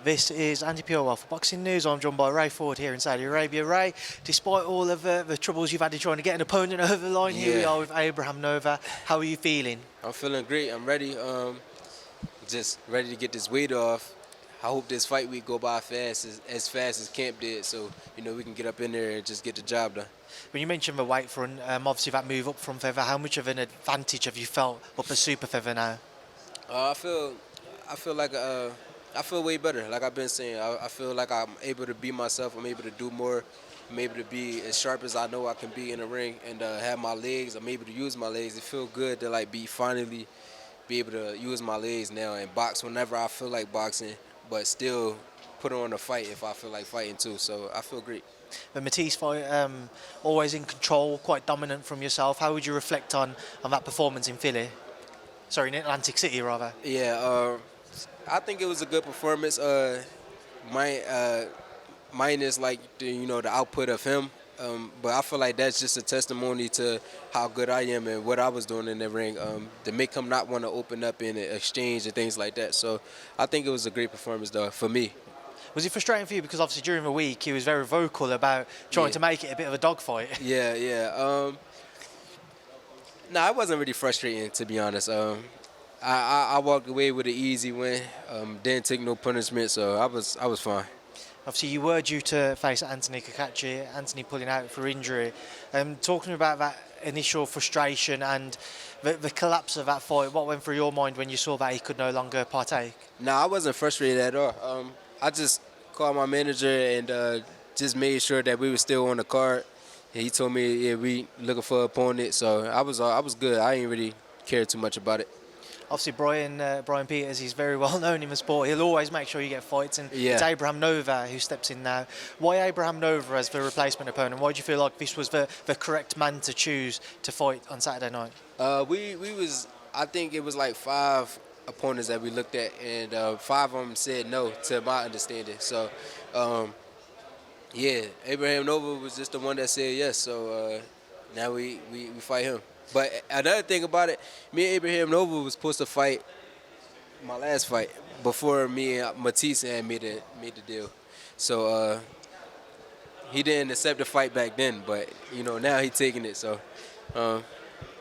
This is Andi Purewal for Boxing News. I'm joined by Ray Ford here in Saudi Arabia. Ray, despite all of the troubles you've had in trying to get an opponent over the line, here we are with Abraham Nova. How are you feeling? I'm feeling great. I'm ready. Just ready to get this weight off. I hope this fight week go by as fast as camp did, so we can get up in there and just get the job done. When you mentioned the weight front, obviously that move up from feather, how much of an advantage have you felt up as super feather now? I feel like I feel way better. Like I've been saying, I feel like I'm able to be myself. I'm able to do more. I'm able to be as sharp as I know I can be in the ring, and have my legs. I'm able to use my legs. It feels good to finally be able to use my legs now and box whenever I feel like boxing, but still put on a fight if I feel like fighting too. So I feel great. The Mattice fight, always in control, quite dominant from yourself. How would you reflect on that performance in Philly? Sorry, in Atlantic City rather. Yeah, I think it was a good performance. Minus like the output of him. But I feel like that's just a testimony to how good I am and what I was doing in the ring, to make him not want to open up in an exchange and things like that. So I think it was a great performance, though, for me. Was it frustrating for you? Because obviously during the week he was very vocal about trying to make it a bit of a dogfight. Yeah. No, it wasn't really frustrating, to be honest. I walked away with an easy win. Didn't take no punishment, so I was fine. Obviously, you were due to face Anthony Cacace, Anthony pulling out for injury. Talking about that initial frustration and the collapse of that fight, what went through your mind when you saw that he could no longer partake? No, I wasn't frustrated at all. I just called my manager and just made sure that we were still on the card. And he told me, yeah, we looking for an opponent, so I was good. I didn't really care too much about it. Obviously, Brian Peters, he's very well known in the sport. He'll always make sure you get fights, and Yeah. It's Abraham Nova who steps in now. Why Abraham Nova as the replacement opponent? Why do you feel like this was the correct man to choose to fight on Saturday night? I think it was like 5 opponents that we looked at, and 5 of them said no, to my understanding. So, yeah, Abraham Nova was just the one that said yes. So now we fight him. But another thing about it, me and Abraham Nova was supposed to fight my last fight before me and Mattice had made the deal. So he didn't accept the fight back then, but now he's taking it. So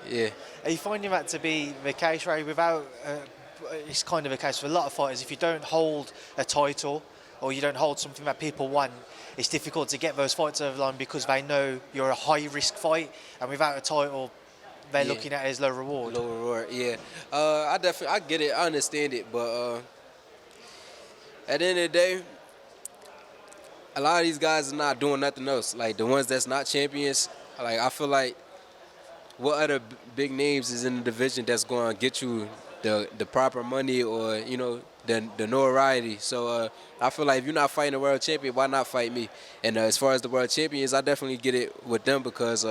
yeah. Are you finding that to be the case, Ray? Without it's kind of a case for a lot of fighters. If you don't hold a title or you don't hold something that people want, it's difficult to get those fights over the line because they know you're a high-risk fight, and without a title, they're looking at it as low reward. Low reward, yeah. I get it, I understand it, but at the end of the day, a lot of these guys are not doing nothing else. Like the ones that's not champions, like I feel like what other big names is in the division that's going to get you the proper money or the notoriety. So I feel like if you're not fighting a world champion, why not fight me? And as far as the world champions, I definitely get it with them because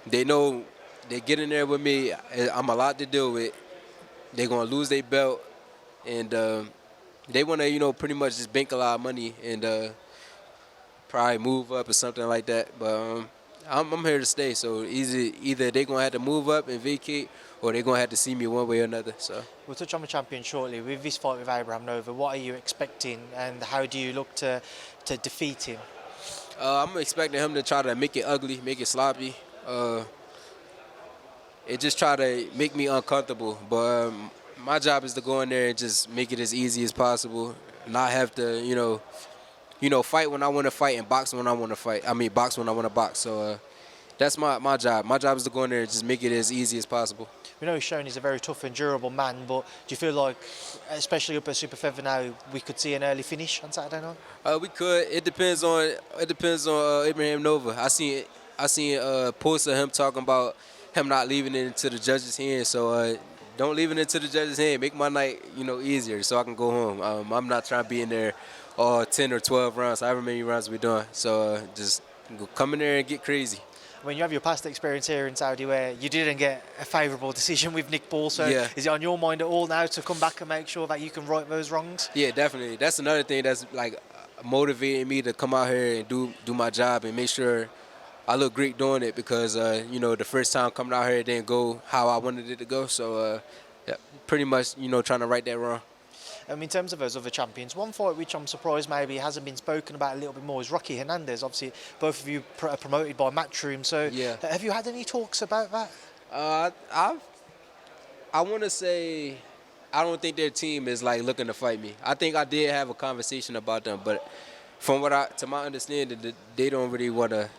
they know they get in there with me. I'm a lot to deal with. They're gonna lose their belt, and they want to pretty much just bank a lot of money and probably move up or something like that. But I'm here to stay. So either they're gonna have to move up and vacate, or they're gonna have to see me one way or another. So we'll touch on the champion shortly. With this fight with Abraham Nova, what are you expecting, and how do you look to defeat him? I'm expecting him to try to make it ugly, make it sloppy. It just try to make me uncomfortable, but my job is to go in there and just make it as easy as possible, not have to, fight when I want to fight and box when I want to fight. I mean, box when I want to box. So that's my job. My job is to go in there and just make it as easy as possible. We know he's shown he's a very tough and durable man, but do you feel like, especially up at super feather now, we could see an early finish on Saturday night? We could. It depends on Abraham Nova. I seen a post of him talking about him not leaving it into the judge's hands. So don't leave it into the judge's hand. Make my night, easier so I can go home. I'm not trying to be in there all 10 or 12 rounds, however many rounds we're doing. So just come in there and get crazy. When you have your past experience here in Saudi where you didn't get a favourable decision with Nick Ball, so is it on your mind at all now to come back and make sure that you can right those wrongs? Yeah, definitely. That's another thing that's like motivating me to come out here and do my job and make sure I look great doing it because, the first time coming out here it didn't go how I wanted it to go. So, pretty much, trying to right that wrong. In terms of those other champions, one fight which I'm surprised maybe hasn't been spoken about a little bit more is Rocky Hernandez. Obviously, both of you are promoted by Matchroom. So, Yeah. have you had any talks about that? I want to say I don't think their team is like looking to fight me. I think I did have a conversation about them, but from to my understanding, they don't really want to.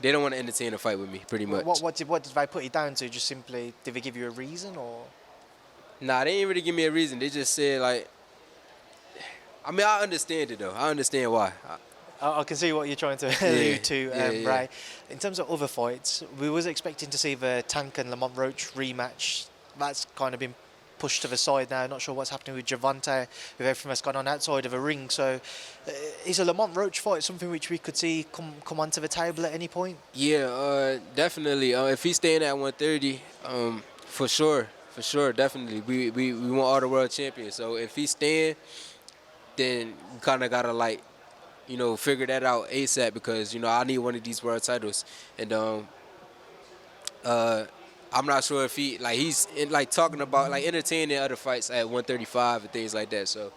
They don't want to entertain a fight with me, pretty much. What did they put it down to? Just simply, did they give you a reason or? Nah, they didn't really give me a reason. They just said like. I mean, I understand it though. I understand why. I can see what you're trying to allude to, yeah. Ray. In terms of other fights, we was expecting to see the Tank and Lamont Roach rematch. That's kind of been pushed to the side now. Not sure what's happening with Javante, with everything that's gone on outside of a ring. So, is a Lamont Roach fight something which we could see come onto the table at any point? Yeah, definitely. If he's staying at 130, for sure, definitely. We want all the world champions. So if he's staying, then we kind of gotta like, figure that out ASAP because I need one of these world titles. And I'm not sure if he's talking about entertaining other fights at 135 and things like that. So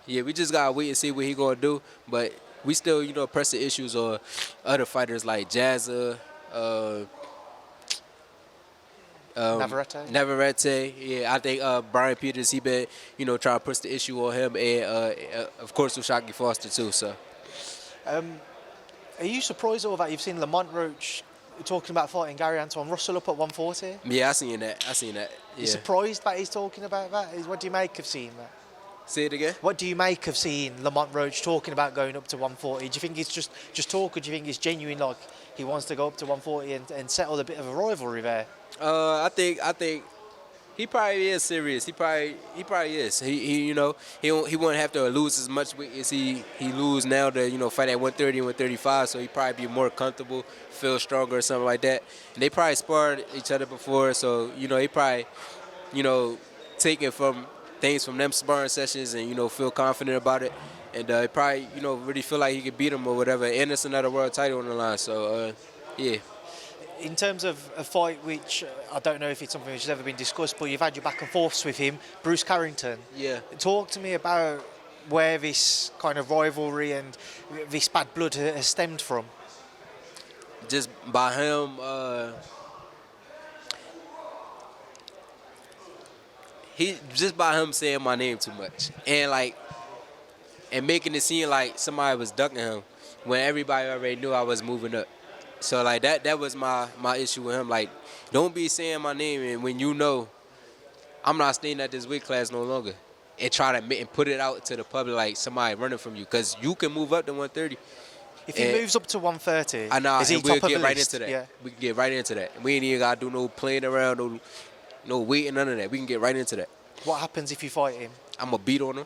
yeah, we just gotta wait and see what he gonna do. But we still press the issues on other fighters like Jazza, Navarrete. Yeah, I think Brian Peters, he been trying to push the issue on him, and of course Ushaki Foster too. So are you surprised at all that you've seen Lamont Roach talking about fighting Gary Antoine Russell up at 140? Yeah, I seen that. Yeah. You surprised that he's talking about that? What do you make of seeing that? Say it again. What do you make of seeing Lamont Roach talking about going up to 140? Do you think it's just talk, or do you think it's genuine, like he wants to go up to 140 and settle a bit of a rivalry there? I think he probably is serious. He probably is. He won't have to lose as much weight as he lose now to fight at 130 and 135. So he probably be more comfortable, feel stronger or something like that. And they probably sparred each other before, so he probably taking from things from them sparring sessions and feel confident about it. And he probably really feel like he could beat him or whatever. And it's another world title on the line. So yeah. In terms of a fight which I don't know if it's something which has ever been discussed, but you've had your back and forths with him, Bruce Carrington. Yeah. Talk to me about where this kind of rivalry and this bad blood has stemmed from. Just by him, by him saying my name too much and making it seem like somebody was ducking him when everybody already knew I was moving up. So that was my issue with him. Like, don't be saying my name and when I'm not staying at this weight class no longer, and try to and put it out to the public like somebody running from you, because you can move up to 130. If he moves up to 130, I know, is he and we'll top of get the right list? into that. Yeah. We can get right into that. We ain't even gotta do no playing around, no waiting, none of that. We can get right into that. What happens if you fight him? I'm gonna beat on him.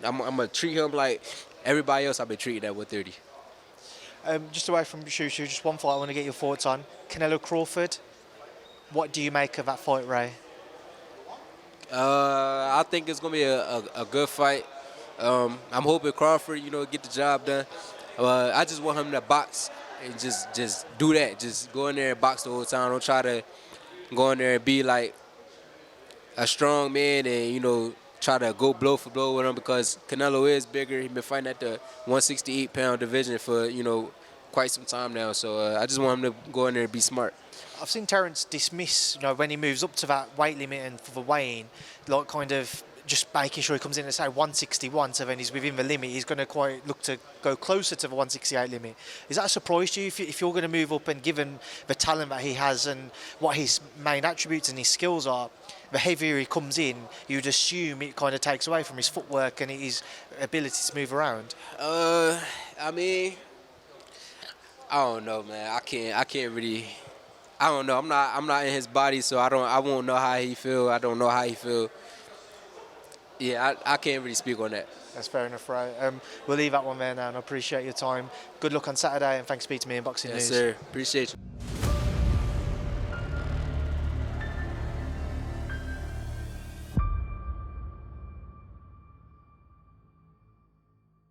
I'm gonna treat him like everybody else I've been treating at 130. Just away from Shushu, just one fight I want to get your thoughts on. Canelo-Crawford, what do you make of that fight, Ray? I think it's gonna be a good fight. I'm hoping Crawford, get the job done. I just want him to box and just do that. Just go in there and box the whole time. Don't try to go in there and be like a strong man and try to go blow for blow with him, because Canelo is bigger. He's been fighting at the 168-pound division for quite some time now. So I just want him to go in there and be smart. I've seen Terence dismiss, when he moves up to that weight limit and for the weighing, like kind of just making sure he comes in and say 161, so then he's within the limit. He's going to quite look to go closer to the 168 limit. Is that a surprise to you if you're going to move up, and given the talent that he has and what his main attributes and his skills are, the heavier he comes in, you'd assume it kind of takes away from his footwork and his ability to move around? I mean, I don't know, man. I can't really. I don't know. I'm not in his body, so I won't know how he feel. I don't know how he feel. Yeah, I can't really speak on that. That's fair enough, right? We'll leave that one there now, and I appreciate your time. Good luck on Saturday, and thanks for speaking to me in Boxing News. Yes, sir. Appreciate you.